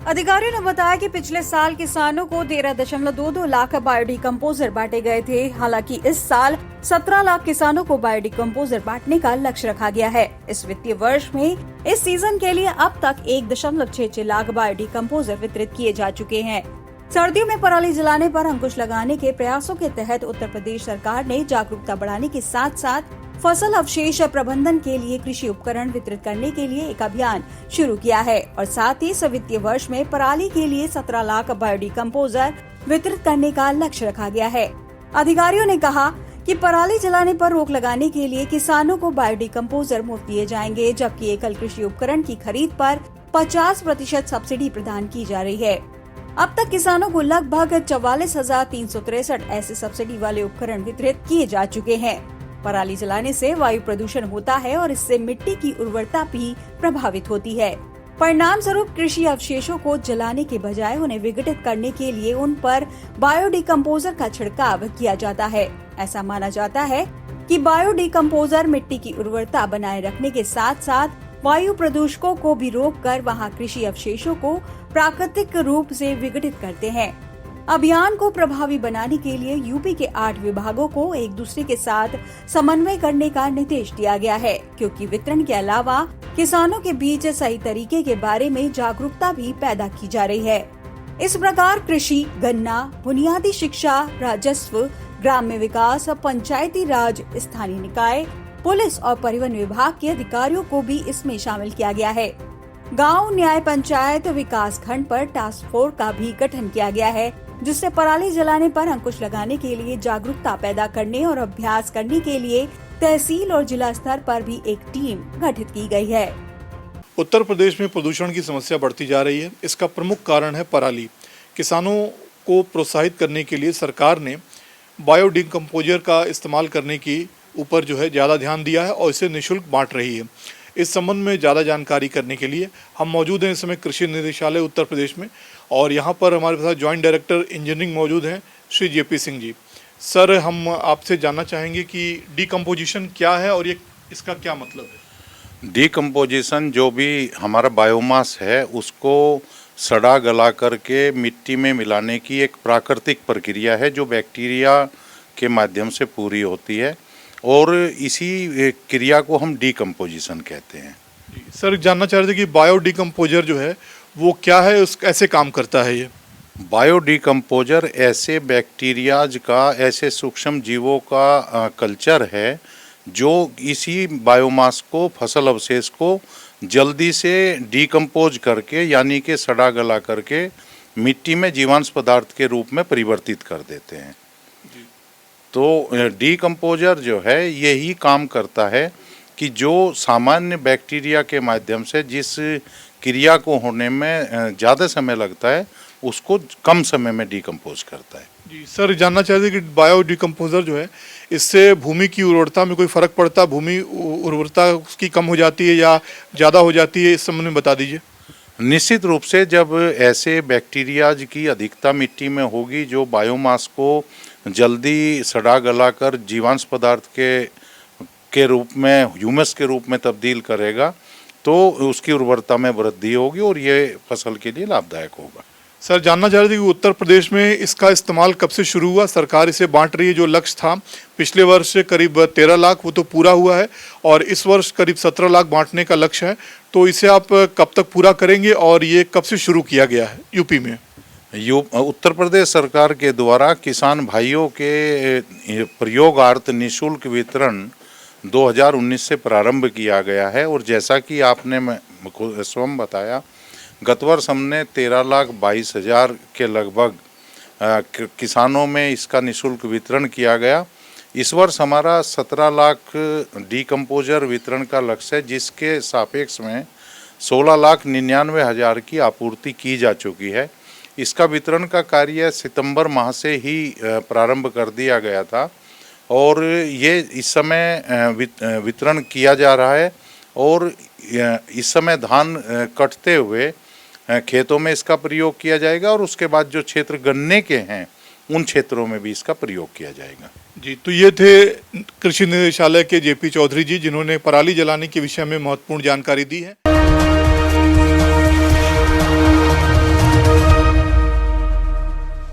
अधिकारियों ने बताया कि पिछले साल किसानों को 13.22 लाख बायोडिकम्पोजर बांटे गए थे। हालांकि इस साल 17 लाख किसानों को बायोडिकम्पोजर बांटने का लक्ष्य रखा गया है। इस वित्तीय वर्ष में इस सीजन के लिए अब तक 1.66 लाख बायोडिकम्पोजर वितरित किए जा चुके हैं। सर्दियों में पराली जलाने पर अंकुश लगाने के प्रयासों के तहत उत्तर प्रदेश सरकार ने जागरूकता बढ़ाने के साथ साथ फसल अवशेष प्रबंधन के लिए कृषि उपकरण वितरित करने के लिए एक अभियान शुरू किया है और साथ ही इस वित्तीय वर्ष में पराली के लिए 17 लाख बायोडिकम्पोजर वितरित करने का लक्ष्य रखा गया है। अधिकारियों ने कहा कि पराली जलाने पर रोक लगाने के लिए किसानों को बायोडिकम्पोजर मुफ्त दिए जाएंगे, जबकि एकल कृषि उपकरण की खरीद पर 50% सब्सिडी प्रदान की जा रही है। अब तक किसानों को लगभग 44,363 ऐसे सब्सिडी वाले उपकरण वितरित किए जा चुके हैं। पराली जलाने से वायु प्रदूषण होता है और इससे मिट्टी की उर्वरता भी प्रभावित होती है। परिणाम स्वरूप कृषि अवशेषों को जलाने के बजाय उन्हें विघटित करने के लिए उन पर बायोडिकम्पोजर का छिड़काव किया जाता है। ऐसा माना जाता है कि बायोडिकम्पोजर मिट्टी की उर्वरता बनाए रखने के साथ साथ वायु प्रदूषकों को भी रोककर वहां कृषि अवशेषों को प्राकृतिक रूप से विघटित करते हैं। अभियान को प्रभावी बनाने के लिए यूपी के 8 विभागों को एक दूसरे के साथ समन्वय करने का निर्देश दिया गया है, क्योंकि वितरण के अलावा किसानों के बीच सही तरीके के बारे में जागरूकता भी पैदा की जा रही है। इस प्रकार कृषि, गन्ना, बुनियादी शिक्षा, राजस्व, ग्राम्य विकास, पंचायती राज, स्थानीय निकाय, पुलिस और परिवहन विभाग के अधिकारियों को भी इसमें शामिल किया गया है। गांव न्याय पंचायत विकास खंड पर टास्क फोर्स का भी गठन किया गया है, जिससे पराली जलाने पर अंकुश लगाने के लिए जागरूकता पैदा करने और अभ्यास करने के लिए तहसील और जिला स्तर पर भी एक टीम गठित की गई है। उत्तर प्रदेश में प्रदूषण की समस्या बढ़ती जा रही है। इसका प्रमुख कारण है पराली। किसानों को प्रोत्साहित करने के लिए सरकार ने बायोडिकम्पोजर का इस्तेमाल करने की ऊपर ज़्यादा ध्यान दिया है और इसे निःशुल्क बांट रही है। इस संबंध में ज़्यादा जानकारी करने के लिए हम मौजूद हैं इस समय कृषि निदेशालय उत्तर प्रदेश में, और यहाँ पर हमारे साथ जॉइंट डायरेक्टर इंजीनियरिंग मौजूद हैं श्री जेपी सिंह जी। सर, हम आपसे जानना चाहेंगे कि डिकम्पोजिशन क्या है और ये इसका क्या मतलब है? डिकम्पोजिशन जो भी हमारा बायोमास है उसको सड़ा गला करके मिट्टी में मिलाने की एक प्राकृतिक प्रक्रिया है जो बैक्टीरिया के माध्यम से पूरी होती है, और इसी क्रिया को हम डिकम्पोजिशन कहते हैं। सर, जानना चाह रहे थे कि बायोडिकम्पोजर जो है वो क्या है, उस कैसे काम करता है? ये बायोडिकम्पोजर ऐसे बैक्टीरियाज का, ऐसे सूक्ष्म जीवों का कल्चर है जो इसी बायोमास को, फसल अवशेष को जल्दी से डिकम्पोज करके यानी कि सड़ा गला करके मिट्टी में जीवांश पदार्थ के रूप में परिवर्तित कर देते हैं। तो डिकम्पोजर जो है यही काम करता है कि जो सामान्य बैक्टीरिया के माध्यम से जिस क्रिया को होने में ज़्यादा समय लगता है उसको कम समय में डिकम्पोज करता है। जी सर, जानना चाहते कि बायोडिकम्पोजर जो है इससे भूमि की उर्वरता में कोई फ़र्क पड़ता, भूमि उर्वरता उसकी कम हो जाती है या ज़्यादा हो जाती है, इस संबंध में बता दीजिए। निश्चित रूप से जब ऐसे बैक्टीरियाज की अधिकता मिट्टी में होगी जो बायोमास को जल्दी सड़ा गला कर जीवांश पदार्थ के रूप में, ह्यूमस के रूप में तब्दील करेगा, तो उसकी उर्वरता में वृद्धि होगी और ये फसल के लिए लाभदायक होगा। सर, जानना चाह रहे थे कि उत्तर प्रदेश में इसका इस्तेमाल कब से शुरू हुआ? सरकार इसे बांट रही है। जो लक्ष्य था पिछले वर्ष करीब 13 लाख वो तो पूरा हुआ है और इस वर्ष करीब 17 लाख बांटने का लक्ष्य है, तो इसे आप कब तक पूरा करेंगे और ये कब से शुरू किया गया है यूपी में? उत्तर प्रदेश सरकार के द्वारा किसान भाइयों के प्रयोगार्थ निःशुल्क वितरण 2019 से प्रारंभ किया गया है, और जैसा कि आपने स्वयं बताया, गत वर्ष हमने 13,22,000 के लगभग किसानों में इसका निःशुल्क वितरण किया गया। इस वर्ष हमारा 17 लाख डिकम्पोजर वितरण का लक्ष्य है, जिसके सापेक्ष में 16,99,000 की आपूर्ति की जा चुकी है। इसका वितरण का कार्य सितंबर माह से ही प्रारंभ कर दिया गया था और ये इस समय वितरण किया जा रहा है, और इस समय धान कटते हुए खेतों में इसका प्रयोग किया जाएगा और उसके बाद जो क्षेत्र गन्ने के हैं उन क्षेत्रों में भी इसका प्रयोग किया जाएगा। जी, तो ये थे कृषि निदेशालय के जेपी चौधरी जी, जिन्होंने पराली जलाने के विषय में महत्वपूर्ण जानकारी दी है।